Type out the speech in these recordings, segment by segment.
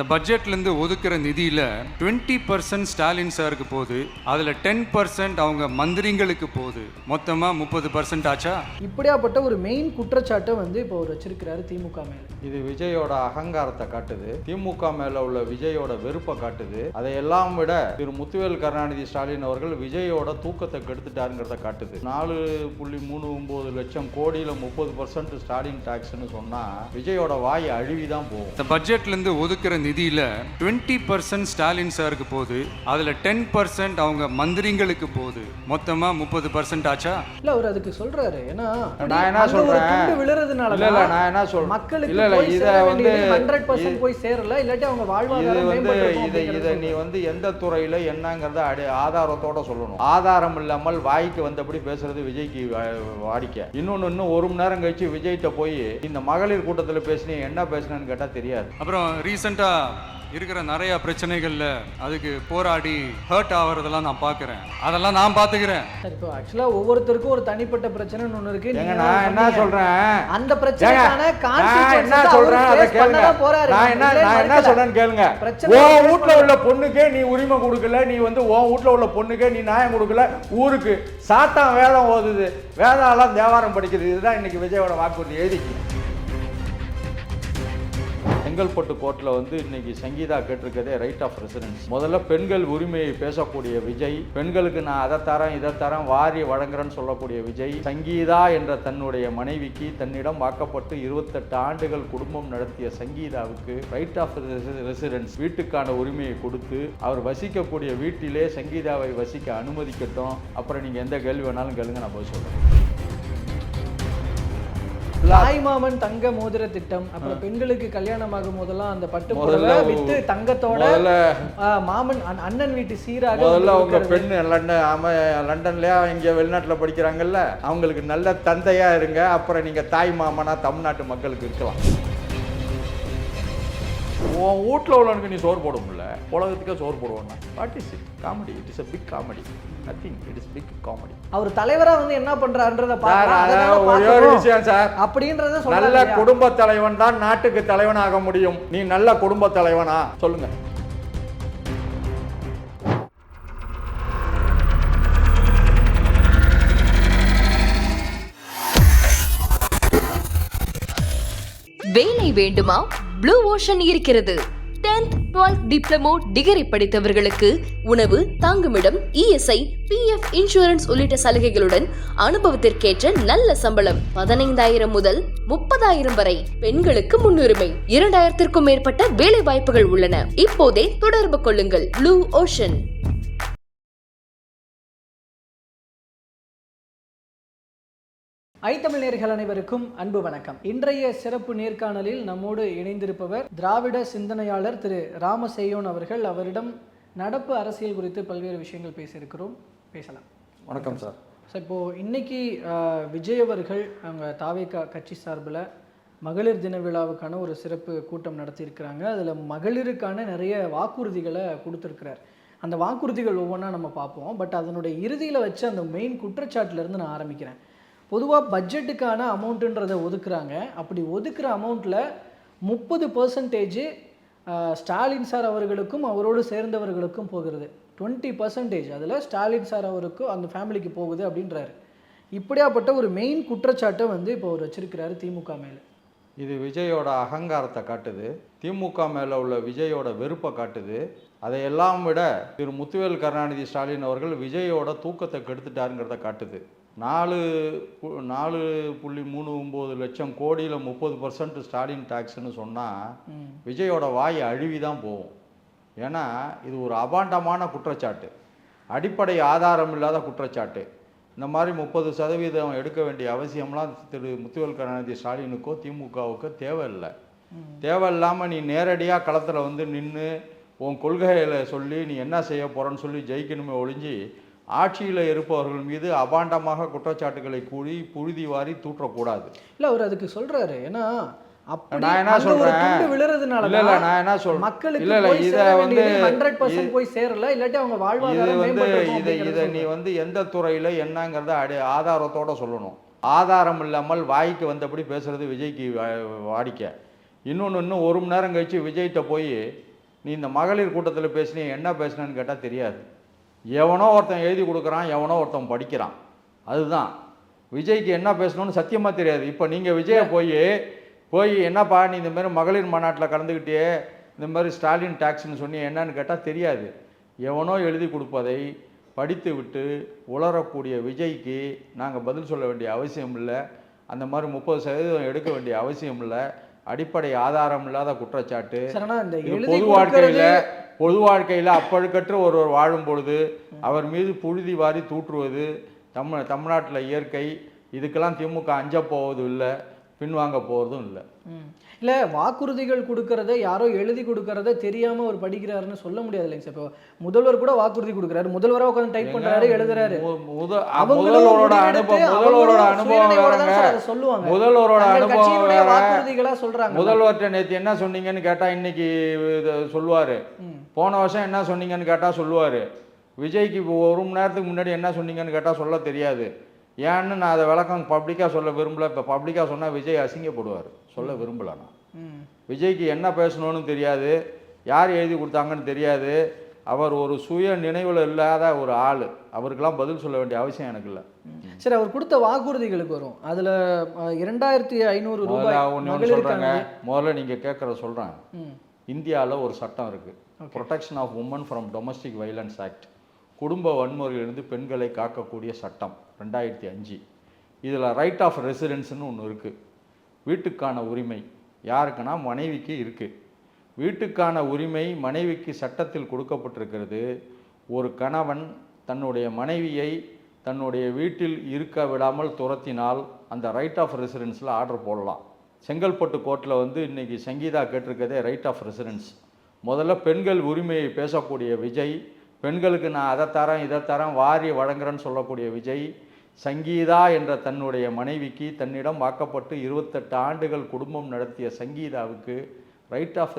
இந்த பட்ஜெட்லேருந்து ஒதுக்குற நிதியில் 20% ஸ்டாலின் சாருக்கு போகுது, அதில் 10% அவங்க மந்திரிங்களுக்கு போகுது, மொத்தமாக 30% ஆச்சா? இப்படியாப்பட்ட ஒரு மெயின் குற்றச்சாட்டை இப்போ அவர் வச்சிருக்கிறாரு திமுக மேல. இது விஜயோட அகங்காரத்தை காட்டுது, திமுக மேல உள்ள விஜயோட வெறுப்பை காட்டுது. அதையெல்லாம் விட திரு முத்துவேல் கருணாநிதி ஸ்டாலின் அவர்கள் விஜயோட தூக்கத்தை கெடுத்துட்டாருங்கிறத காட்டுது. 4.39 லட்சம் கோடியில் 30% ஸ்டாலின் டாக்ஸ்ன்னு சொன்னா விஜயோட வாய் அழுவிதான் போகும். இந்த பட்ஜெட்லேருந்து ஒதுக்குற நிதியில் 20% ஸ்டாலின் சாருக்கு போகுது, அதில் 10% அவங்க மந்திரிங்களுக்கு போகுது, மொத்தமாக 30% ஆச்சா? இல்ல அவர் அதுக்கு சொல்றாரு. ஏன்னா நான் என்ன சொல்றேன், விழுறதுனால இல்ல நான் என்ன சொல்றேன், மக்களுக்கு இல்ல இத 100% போய் சேரல, இல்லாட்டி அவங்க வாழ்வாதாரம் மேம்படுத்தும். இதை நீ எந்த துறையில என்னங்கிறத ஆதாரத்தோட சொல்லணும். ஆதாரம் இல்லாமல் வாய்க்கு வந்தபடி பேசுறது விஜய்க்கு வாடிக்கை. இன்னும் ஒரு மணி நேரம் கழிச்சு விஜய்கிட்ட போய் இந்த மகளிர் கூட்டத்தில் பேசினீ என்ன பேசினேன்னு கேட்டா தெரியாது. அப்புறம் ரீசெண்டாக இருக்கிற நிறைய பிரச்சனைகள்ல அதுக்கு போராடி ஹர்ட் ஆகிறதெல்லாம் நான் பார்க்குறேன், அதெல்லாம் நான் பார்த்துக்கிறேன். இப்போ ஆக்சுவலா ஒவ்வொருத்தருக்கும் ஒரு தனிப்பட்ட பிரச்சனைன்னு ஒன்று இருக்கு. நான் என்ன சொல்றேன், அந்த பிரச்சனைக்கான என்ன சொல்றேன் அதை கேளுங்க. நான் என்ன சொல்றேன்னு கேளுங்க. உன் வீட்டுல உள்ள பொண்ணுக்கே நீ உரிமை கொடுக்கல, நீ உன் வீட்டுல உள்ள பொண்ணுக்கே நீ நியாயம் கொடுக்கல, ஊருக்கு சாத்தான் வேதம் ஓதுது, வேதாலாம் தேவாரம் படிக்குது. இதுதான் இன்னைக்கு விஜயோட வாக்குறுதி. எழுதிக்கு செங்கல்பட்டு கோர்ட்டில் இன்னைக்கு சங்கீதா கேட்டிருக்கதே ரைட் ஆஃப் ரெசிடென்ஸ். முதல்ல பெண்கள் உரிமையை பேசக்கூடிய விஜய், பெண்களுக்கு நான் அதை தரேன் இதை தரேன் வாரி வழங்குறேன்னு சொல்லக்கூடிய விஜய், சங்கீதா என்ற தன்னுடைய மனைவிக்கு தன்னிடம் வாக்கப்பட்டு 28 ஆண்டுகள் குடும்பம் நடத்திய சங்கீதாவுக்கு ரைட் ஆஃப் ரெசிடென்ஸ் வீட்டுக்கான உரிமையை கொடுத்து அவர் வசிக்கக்கூடிய வீட்டிலே சங்கீதாவை வசிக்க அனுமதிக்கட்டும். அப்புறம் நீங்கள் எந்த கேள்வி வேணாலும் கேளுங்க, நான் போய் சொல்கிறேன். தாய்மாமன் தங்க மோதிர திட்டம், அப்புறம் பெண்களுக்கு கல்யாணமாகும் போதெல்லாம் அந்த பட்டு புடவை வித்து தங்கத்தோட மாமன் அண்ணன் வீட்டு சீராக முதல்ல உங்க பெண் லண்டன்லயா இங்க வெளிநாட்டுல படிக்கிறாங்கல்ல, அவங்களுக்கு நல்ல தந்தையா இருங்க. அப்புறம் நீங்க தாய் மாமனா தமிழ்நாட்டு மக்களுக்கு இருக்கலாம். உன் வீட்டில் உள்ளவனுக்கு நீ சோறு போட முடியல, உலகத்துக்கே சோறு போடுவோம்னா what is it? Comedy. It is a big comedy. Nothing. It is big comedy. அவர் தலைவரா என்ன பண்றாருன்றத ஒரே ஒரு விஷயம் சார், அப்படின்றத நல்ல குடும்ப தலைவன் தான் நாட்டுக்கு தலைவனாக முடியும். நீ நல்ல குடும்ப தலைவனா சொல்லுங்க. வேலை வேண்டுமா? ப்ளூ ஓஷன் இருக்கிறது. 10th 12th டிப்ளமோ டிகிரி படித்தவர்களுக்கு உணவு, தங்குமிடம், இஎஸ்ஐ, பிஎஃப், இன்சூரன்ஸ் உள்ளிட்ட சலுகைகளுடன் அனுபவத்திற்கேற்ற நல்ல சம்பளம் 15,000 முதல் 30,000 வரை. பெண்களுக்கு முன்னுரிமை. 2,000க்கும் மேற்பட்ட வேலை வாய்ப்புகள் உள்ளன. இப்போதே தொடர்பு கொள்ளுங்கள். Blue ocean. ஐத்தமிழ் நேயர்கள் அனைவருக்கும் அன்பு வணக்கம். இன்றைய சிறப்பு நேர்காணலில் நம்மோடு இணைந்திருப்பவர் திராவிட சிந்தனையாளர் திரு ராமசெய்யோன் அவர்கள். அவரிடம் நடப்பு அரசியல் குறித்து பல்வேறு விஷயங்கள் பேசியிருக்கிறோம், பேசலாம். வணக்கம் சார். சார், இப்போது இன்னைக்கு விஜய் அவர்கள் அவங்க தாவேகா கட்சி சார்பில் மகளிர் தின விழாவுக்கான ஒரு சிறப்பு கூட்டம் நடத்தியிருக்கிறாங்க. அதில் மகளிருக்கான நிறைய வாக்குறுதிகளை கொடுத்துருக்கிறார். அந்த வாக்குறுதிகள் ஒவ்வொன்றா நம்ம பார்ப்போம். பட் அதனுடைய இறுதியில் வச்சு அந்த மெயின் குற்றச்சாட்டிலேருந்து நான் ஆரம்பிக்கிறேன். பொதுவாக பட்ஜெட்டுக்கான அமௌண்ட்டுன்றதை ஒதுக்குறாங்க. அப்படி ஒதுக்குற அமௌண்ட்டில் 30% ஸ்டாலின் சார் அவர்களுக்கும் அவரோடு சேர்ந்தவர்களுக்கும் போகிறது. 20% அதில் ஸ்டாலின் சார் அவருக்கும் அந்த ஃபேமிலிக்கு போகுது அப்படின்றாரு. இப்படியாப்பட்ட ஒரு மெயின் குற்றச்சாட்டை இப்போ அவர் வச்சிருக்கிறாரு திமுக மேலே. இது விஜயோட அகங்காரத்தை காட்டுது, திமுக மேலே உள்ள விஜயோட வெறுப்பை காட்டுது. அதையெல்லாம் விட திரு முத்துவேல் கருணாநிதி ஸ்டாலின் அவர்கள் விஜயோட தூக்கத்தை கெடுத்துட்டாருங்கிறத காட்டுது. 4.39 லட்சம் கோடியில் 30% ஸ்டாலின் டாக்ஸ்ன்னு சொன்னால் விஜயோட வாய் அழுவிதான் போகும். ஏன்னா இது ஒரு அபாண்டமான குற்றச்சாட்டு, அடிப்படை ஆதாரம் இல்லாத குற்றச்சாட்டு. இந்த மாதிரி 30% எடுக்க வேண்டிய அவசியம்லாம் திரு முத்துவேல் கருணாநிதி ஸ்டாலினுக்கோ திமுகவுக்கோ தேவையில்லை. தேவையில்லாமல் நீ நேரடியாக களத்தில் நின்று உன் கொள்கைகளை சொல்லி நீ என்ன செய்ய போகிறன்னு சொல்லி ஜெயிக்கணுமே ஒழிஞ்சு ஆட்சியில் இருப்பவர்கள் மீது அபாண்டமாக குற்றச்சாட்டுகளை கூறி புழுதி வாரி தூற்றக்கூடாது. இல்லை அவர் அதுக்கு சொல்றாரு. ஏன்னா நான் என்ன சொல்றேன், விழுறதுனால இல்ல நான் என்ன சொல்றேன், மக்களுக்கு இல்ல இதை 100% போய் சேரல, இல்லாட்டி அவங்க வாழ்வாதாரம் மேம்படுத்தும். இதை நீ எந்த துறையில என்னங்கிறத ஆதாரத்தோட சொல்லணும். ஆதாரம் இல்லாமல் வாய்க்கு வந்தபடி பேசுறது விஜய்க்கு வாடிக்கை. இன்னும் ஒரு மணி நேரம் கழிச்சு விஜய்கிட்ட போய் நீ இந்த மகளிர் கூட்டத்தில் பேசினீ என்ன பேசினேன்னு கேட்டால் தெரியாது. எவனோ ஒருத்தன் எழுதி கொடுக்குறான், எவனோ ஒருத்தன் படிக்கிறான். அதுதான் விஜய்க்கு என்ன பேசணும்னு சத்தியமாக தெரியாது. இப்போ நீங்கள் விஜயை போய் என்னப்பா நீ இந்த மாதிரி மகளிர் மாநாட்டில் கலந்துக்கிட்டே இந்த மாதிரி ஸ்டாலின் டாக்ஸ்ன்னு சொன்னி என்னன்னு கேட்டால் தெரியாது. எவனோ எழுதி கொடுப்பதை படித்து விட்டு உளரக்கூடிய விஜய்க்கு நாங்கள் பதில் சொல்ல வேண்டிய அவசியம் இல்லை. அந்த மாதிரி 30% எடுக்க வேண்டிய அவசியம் இல்லை. அடிப்படை ஆதாரம் இல்லாத குற்றச்சாட்டு. பொது வாழ்க்கையில் அப்பழுக்கற்று ஒருவர் வாழும் பொழுது அவர் மீது புழுதி வாரி தூற்றுவது தமிழ்நாட்டில் இயற்கை. இதுக்கெல்லாம் திமுக அஞ்ச போவது இல்லை, பின்வாங்க போவதும் இல்லை. இல்லை, வாக்குறுதிகள் கொடுக்கறத யாரோ எழுதி கொடுக்கறத தெரியாம அவர் படிக்கிறாருன்னு சொல்ல முடியாது இல்லைங்க சார். இப்போ முதல்வர் கூட வாக்குறுதி கொடுக்குறாரு, முதல்வராக உட்காந்து டைப் பண்றாரு, எழுதுறாரு. முதல்வரோட அனுபவம் சொல்லுவாங்க, முதல்வரோட அனுபவம் வாக்குறுதிகளா சொல்றாங்க. முதல்வர்கிட்ட நேற்று என்ன சொன்னீங்கன்னு கேட்டா இன்னைக்கு சொல்லுவாரு, போன வருஷம் என்ன சொன்னீங்கன்னு கேட்டா சொல்லுவாரு. விஜய்க்கு ஒரு மணி நேரத்துக்கு முன்னாடி என்ன சொன்னீங்கன்னு கேட்டா சொல்ல தெரியாது. ஏன்னு நான் அதை விளக்கம் பப்ளிக்காக சொல்ல விரும்பல. இப்போ பப்ளிக்காக சொன்னால் விஜய் அசிங்கப்படுவார், சொல்ல விரும்பல. நான் விஜய்க்கு என்ன பேசணும்னு தெரியாது, யார் எழுதி கொடுத்தாங்கன்னு தெரியாது. அவர் ஒரு சுய நினைவில் இல்லாத ஒரு ஆள். அவருக்கெல்லாம் பதில் சொல்ல வேண்டிய அவசியம் எனக்கு இல்லை. சரி, அவர் கொடுத்த வாக்குறுதிகளுக்கு வரும். அதில் 2500 ரூபாய் ஒன்று சொல்கிறாங்க. முதல்ல நீங்கள் கேட்குறத சொல்கிறேன். இந்தியாவில் ஒரு சட்டம் இருக்குது, protection of women from domestic violence act. குடும்ப வன்முறையிலிருந்து பெண்களை காக்கக்கூடிய சட்டம் 2005. இதில் ரைட் ஆஃப் ரெசிடென்ஸ்னு ஒன்று இருக்குது. வீட்டுக்கான உரிமை யாருக்குன்னா மனைவிக்கு இருக்குது. வீட்டுக்கான உரிமை மனைவிக்கு சட்டத்தில் கொடுக்கப்பட்டிருக்கிறது. ஒரு கணவன் தன்னுடைய மனைவியை தன்னுடைய வீட்டில் இருக்க விடாமல் துரத்தினால் அந்த ரைட் ஆஃப் ரெசிடென்ஸில் ஆர்டர் போடலாம். செங்கல்பட்டு கோர்ட்டில் இன்றைக்கி சங்கீதா கேட்டிருக்கதே ரைட் ஆஃப் ரெசிடென்ஸ். முதல்ல பெண்கள் உரிமையை பேசக்கூடிய விஜய், பெண்களுக்கு நான் அதை தரேன் இதை தரேன் வாரி வழங்குறேன்னு சொல்லக்கூடிய விஜய், சங்கீதா என்ற தன்னுடைய மனைவிக்கு தன்னிடம் வாக்கப்பட்டு 28 ஆண்டுகள் குடும்பம் நடத்திய சங்கீதாவுக்கு ரைட் ஆஃப்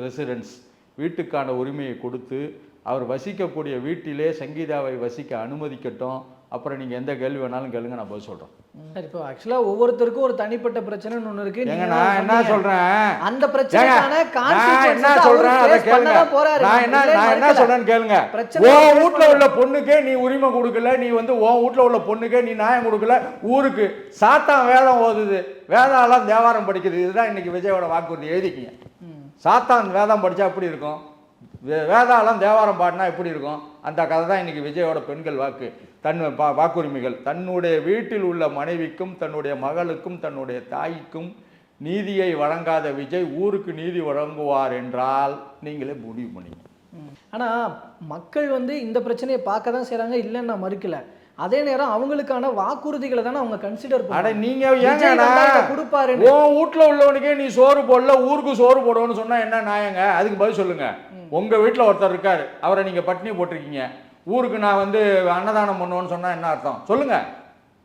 ரெசிடென்ஸ் வீட்டுக்கான உரிமையை கொடுத்து அவர் வசிக்கக்கூடிய வீட்டிலே சங்கீதாவை வசிக்க அனுமதிக்கட்டும். அப்புறம் நீங்கள் எந்த கேள்வி வேணாலும் கேளுங்க, நான் பதில் சொல்கிறேன். சரி, இப்போ ஆக்சுவலாக ஒவ்வொருத்தருக்கும் ஒரு தனிப்பட்ட பிரச்சனைன்னு ஒன்று இருக்கு. நான் என்ன சொல்கிறேன், அந்த பிரச்சனைக்கான என்ன சொல்கிறேன் அதை கேளுங்க. நான் என்ன சொல்கிறேன்னு கேளுங்க. உன் வீட்டில் உள்ள பொண்ணுக்கே நீ உரிமை கொடுக்கல, நீ உன் வீட்டில் உள்ள பொண்ணுக்கே நீ நியாயம் கொடுக்கல. ஊருக்கு சாத்தான் வேதம் ஓதுது, வேதாலாம் தேவாரம் படிக்குது. இதுதான் இன்னைக்கு விஜயோட வாக்குறுதி. எழுதிக்கிங்க. சாத்தான் வேதம் படித்தா எப்படி இருக்கும், வேதாளம் தேவாரம் பாடினா எப்படி இருக்கும், அந்த கதை தான் இன்றைக்கி விஜயோட பெண்கள் வாக்குரிமைகள். தன்னுடைய வீட்டில் உள்ள மனைவிக்கும் தன்னுடைய மகளுக்கும் தன்னுடைய தாய்க்கும் நீதியை வழங்காத விஜய் ஊருக்கு நீதி வழங்குவார் என்றால் நீங்களே முடிவு பண்ணீங்க. ஆனால் மக்கள் இந்த பிரச்சனையை பார்க்க தான் செய்கிறாங்க, இல்லைன்னு நான் மறுக்கல. அதே நேரம் அவங்களுக்கான வாக்குறுதிகளை தானே அவங்க கன்சிடர் பண்ண. நீங்க கொடுப்பாரு உன் வீட்டுல உள்ளவனுக்கே நீ சோறு போடல, ஊருக்கு சோறு போடுவோன்னு சொன்னா என்ன நியாயங்க? அதுக்கு பதில் சொல்லுங்க. உங்க வீட்டுல ஒருத்தர் இருக்காரு, அவரை நீங்க பட்டினி போட்டிருக்கீங்க, ஊருக்கு நான் அன்னதானம் பண்ணுவேன்னு சொன்னா என்ன அர்த்தம் சொல்லுங்க?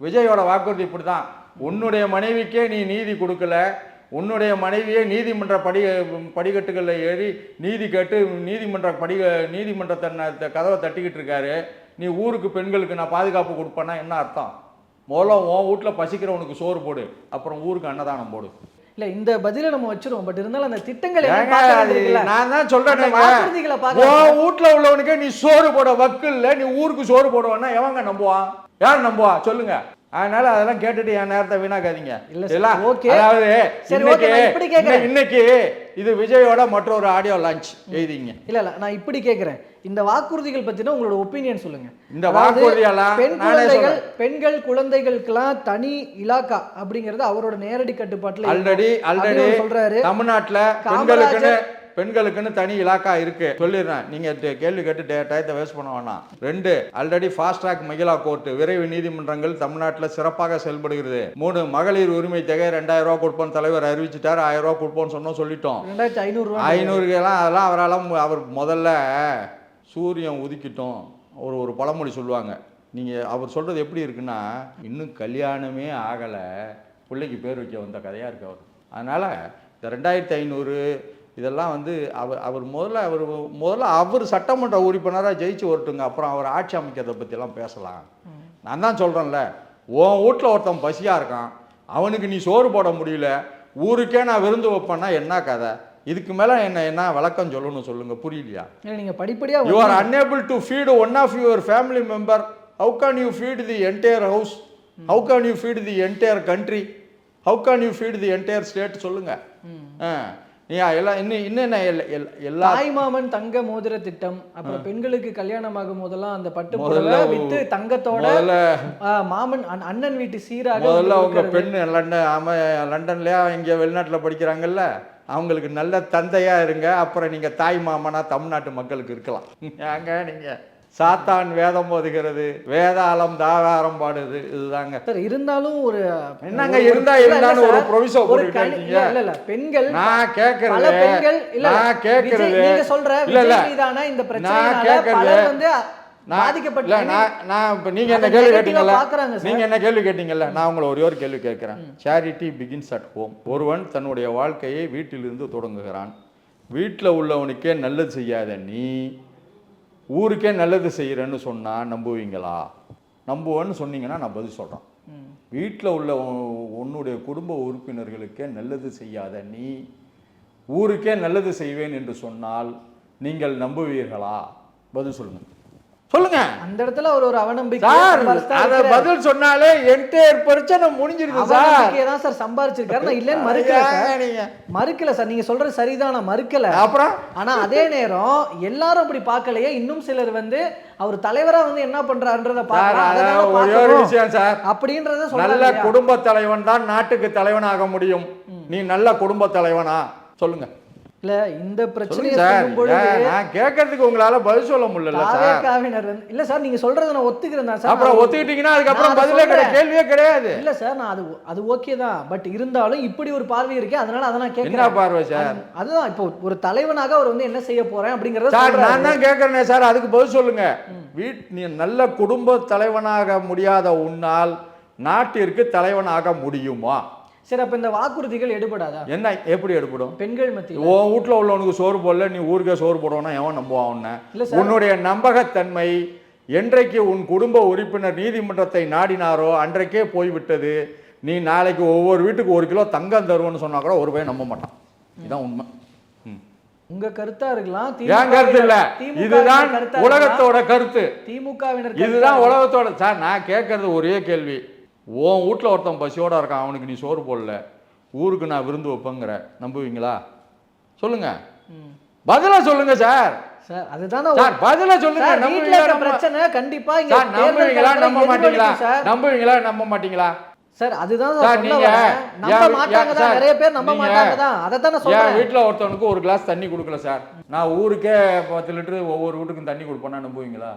விஜயோட வாக்குறுதி இப்படிதான். உன்னுடைய மனைவிக்கே நீ நீதி கொடுக்கல, உன்னுடைய மனைவியே நீதிமன்ற படிக்கட்டுகளில் ஏறி நீதி கேட்டு நீதிமன்றத்தை கதவை தட்டிக்கிட்டு இருக்காரு. நீ ஊருக்கு பெண்களுக்கு நான் பாதுகாப்பு கொடுப்பேன்னா என்ன அர்த்தம்? முதல்ல உன் வீட்டில் பசிக்கிறவனுக்கு சோறு போடு, அப்புறம் ஊருக்கு அன்னதானம் போடு. இல்லை, இந்த பதிலை நம்ம வச்சிருவோம். பட் இருந்தாலும் அந்த திட்டங்களை நான் தான் சொல்றேன், உன் வீட்டில் உள்ளவனுக்கே நீ சோறு போட வக்கு இல்லை, நீ ஊருக்கு சோறு போடுவான்னா எவங்க நம்புவான்? யார் நம்புவா சொல்லுங்க? அதனால அதெல்லாம் கேட்டுட்டு என் நேரத்தை வீணாக்காதீங்க. இன்னைக்கு இது விஜயோட மற்றொரு ஆடியோ லான்ச் எழுதிங்க. இல்ல நான் இப்படி கேட்கிறேன், இந்த வாக்குறுதிகள் பத்தின உங்களோட ஒப்பீனியன் சொல்லுங்க. இந்த வாக்குறுதியெல்லாம் பெண்கள் குழந்தைகளுக்கெல்லாம் தனி இலாக்கா அப்படிங்கறது அவரோட நேரடி கட்டுப்பாட்டுல ஆல்ரெடி சொல்றாரு. தமிழ்நாட்டுல பெண்களுக்குன்னு தனி இலாக்கா இருக்கு சொல்லிடுறேன். நீங்க கேள்வி கேட்டு டயத்தை வேஸ்ட் பண்ண வேணாம். 2 already fast track Mahila court விரைவு நீதிமன்றங்கள் தமிழ்நாட்டில் சிறப்பாக செயல்படுகிறது. 3 மகளிர் உரிமை தொகை 2000 ரூபா கொடுப்போம் தலைவர் அறிவிச்சுட்டார். 1000 ரூபா கொடுப்போம்னு சொல்லிட்டோம். 2500 அதெல்லாம் அவர் முதல்ல சூரியன் உதிக்கிட்டோம். ஒரு பழமொழி சொல்லுவாங்க. நீங்கள் அவர் சொல்கிறது எப்படி இருக்குன்னா, இன்னும் கல்யாணமே ஆகலை, பிள்ளைக்கு பேர் வைக்க வந்த கதையாக இருக்கு அவர். அதனால் இந்த 2500 இதெல்லாம் அவர் முதல்ல அவர் சட்டமன்ற உறுப்பினராக ஜெயிச்சு வரட்டுங்க, அப்புறம் அவர் ஆட்சி அமைக்கிறத பற்றியெல்லாம் பேசலாம். நான் தான் சொல்கிறேன்ல, உன் வீட்டில் ஒருத்தன் பசியாக இருக்கான், அவனுக்கு நீ சோறு போட முடியல, ஊருக்கே நான் விருந்து வைப்பேன்னா என்ன கதை? இதுக்கு மேலே என்ன விளக்கம் சொல்லணும் சொல்லுங்கள், புரியலையா? இல்லை நீங்கள் படிப்படியாக You are unable to feed one of your family member. How can you feed the entire house? How can you feed the entire country? How can you feed the entire state? சொல்லுங்க. நீ எல்லாம் இன்னும் எல்லா தாய்மாமன் தங்க மோதிர திட்டம், அப்புறம் பெண்களுக்கு கல்யாணம் ஆகும் போதெல்லாம் அந்த பட்டு புடவை வித்து தங்கத்தோட மாமன் அண்ணன் வீட்டு சீராக முதல்ல உங்க பெண் லண்டன்லயா இங்கே வெளிநாட்டில் படிக்கிறாங்கல்ல, அவங்களுக்கு நல்ல தந்தையா இருங்க, அப்புறம் நீங்க தாய் மாமனா தமிழ்நாட்டு மக்களுக்கு இருக்கலாம். ஏங்க நீங்க சாத்தான் வேதம் போதுகிறது, வேதாளம் தாகாரம் பாடுது, இதுதாங்க சார். இருந்தாலும் ஒரு என்னங்க இருந்தாலும் ஒரு ப்ரொவிசோ போட்டுக்கிட்டீங்க. இல்ல பெண்கள் நான் கேக்குறது நீங்க சொல்ற விஜய்தானா இந்த பிரச்சனையால பலர் வந்து பாதிக்கப்பட்டு நான் இப்ப நீங்க என்ன கேள்வி கேட்டீங்கல்ல, நீங்க என்ன கேள்வி கேட்டீங்கல்ல, நான் உங்களை ஒரே ஒரு கேள்வி கேட்கிறேன். Charity begins at home. ஒருவன் தன்னுடைய வாழ்க்கையை வீட்டிலிருந்து தொடங்குகிறான். வீட்டில் உள்ளவனுக்கே நல்லது செய்யாத நீ ஊருக்கே நல்லது செய்கிறேன்னு சொன்னால் நம்புவீங்களா? நம்புவேன்னு சொன்னீங்கன்னா நான் பதில் சொல்கிறேன். வீட்டில் உள்ள உன்னுடைய குடும்ப உறுப்பினர்களுக்கே நல்லது செய்யாத நீ ஊருக்கே நல்லது செய்வேன் என்று சொன்னால் நீங்கள் நம்புவீர்களா? பதில் சொல்லுங்க, சொல்லுங்க. அந்த இடத்துல ஒரு அவநம்பிக்கை அத பதில் சொன்னாலே என்டையர் பிரச்சனை முடிஞ்சிருது சார். தான் சார் சம்பாரிச்சிருக்காரு, நான் இல்லன்னு மறுக்கல சார். நீங்க சொல்றது சரிதான், நான் மறுக்கல. அப்புறம் ஆனா அதே நேரம் எல்லாரும் அப்படி பார்க்கலையே. இன்னும் சிலர் வந்து அவர் தலைவரா வந்து என்ன பண்றாருன்றத பாக்குறாங்க. ஒரே ஒரு விஷயம் சார், அப்படின்றத நல்ல குடும்ப தலைவன் தான் நாட்டுக்கு தலைவனாக முடியும். நீ நல்ல குடும்ப தலைவனா? சொல்லுங்க. இல்ல இந்த பிரச்சனையை நான் கேட்கறதுக்கு உங்களால பதில் சொல்ல முடியல சார். இல்ல சார், நீங்க சொல்றத நான் ஒத்துக்கிறேன் சார். அப்புறம் ஒத்துக்கிட்டீங்கன்னா அதுக்கப்புறம் பதிலே கேள்வியே கிடையாது. இல்ல சார், நான் அது ஓகே தான். பட் இருந்தாலும் இப்படி ஒரு பார்வை இருக்கு, அதனால அதை நான் கேட்கிறேன். என்ன பார்வை சார்? அதுதான் இப்போ ஒரு தலைவனாக அவர் வந்து என்ன செய்ய போறேன் அப்படிங்கறத சார் நான் தான் கேட்கறேன் சார், அதுக்கு பதில் சொல்லுங்க. நீ நல்ல குடும்ப தலைவனாக முடியாத உன்னால் நாட்டிற்கு தலைவனாக முடியுமா? சரி, அப்ப இந்த வாக்குறுதிகள் எடுபடாதா? என்ன எப்படி எடுபடும்? பெண்கள் மத்தியில் உன் வீட்டில் உள்ளவனுக்கு சோறு போடல, நீ ஊருக்கே சோறு போடணும்னா எவன் நம்புவான் உன்னை? உன்னுடைய நம்பகத்தன்மை என்றைக்கு உன் குடும்ப உறுப்பினர் நீதிமன்றத்தை நாடினாரோ அன்றைக்கே போய்விட்டது. நீ நாளைக்கு ஒவ்வொரு வீட்டுக்கு 1 கிலோ தங்கம் தருவோன்னு சொன்னா கூட ஒரு பையன் நம்ப மாட்டான். இதுதான் உண்மை. உங்க கருத்தா இருக்கலாம், ஏன் கருத்து இல்ல, இதுதான் உலகத்தோட கருத்து. திமுகவினர் இதுதான் உலகத்தோட. சார் நான் கேட்கறது ஒரே கேள்வி, உன் வீட்டில் ஒருத்தன் பசியோட இருக்கான், அவனுக்கு நீ சோறு போடல, ஊருக்கு நான் விருந்து வைப்பேங்கிற, நம்புவீங்களா? சொல்லுங்க, பதிலா சொல்லுங்க சார். சார் அதுதானே சார், பதிலா சொல்லுங்க. நம்புவீங்களா? பிரச்சனை கண்டிப்பா இங்க நம்புவீங்களா? நம்ப மாட்டீங்களா? நம்புவீங்களா? நம்ப மாட்டீங்களா? சார் அதுதான் நம்ப மாட்டாங்க தான், நிறைய பேர் நம்ப மாட்டாங்க தான். அதை தானே சொல்றேன். என் வீட்டில் ஒருத்தவனுக்கு 1 கிளாஸ் தண்ணி கொடுக்கல சார், நான் ஊருக்கே 10 லிட்டர் ஒவ்வொரு வீட்டுக்கும் தண்ணி கொடுப்பேன்னா நம்புவீங்களா?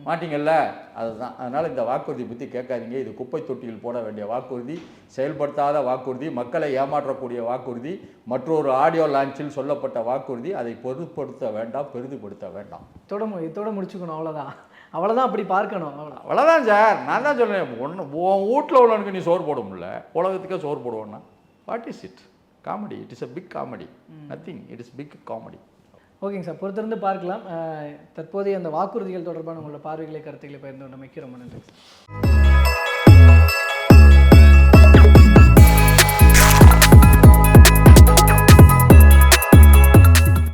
மாட்டீங்கல்ல. அதுதான். அதனால இந்த வாக்குறுதி பற்றி கேட்காதீங்க. இது குப்பை தொட்டியில் போட வேண்டிய வாக்குறுதி, செயல்படுத்தாத வாக்குறுதி, மக்களை ஏமாற்றக்கூடிய வாக்குறுதி, மற்றொரு ஆடியோ லான்ச்சில் சொல்லப்பட்ட வாக்குறுதி. அதை பொருட்படுத்த வேண்டாம், பெரிதுபடுத்த வேண்டாம். இதோட முடிச்சுக்கணும், அவ்வளோதான் அப்படி பார்க்கணும். அவ்வளோதான் சார். நான் தான் சொல்லுவேன், உன் வீட்டில் உள்ளவனுக்கு நீ சோறு போட முடியல, உலகத்துக்கே சோறு போடுவோன்னா what is it? Comedy. It is a big comedy. Nothing, it is big comedy. ஓகேங்க சார், பொறுத்திருந்து பார்க்கலாம். தற்போதைய அந்த வாக்குறுதிகள் தொடர்பான உங்களோட பார்வைகளை, கருத்துக்களை பகிர்ந்து கொண்டமைக்கு ரொம்ப நன்றி.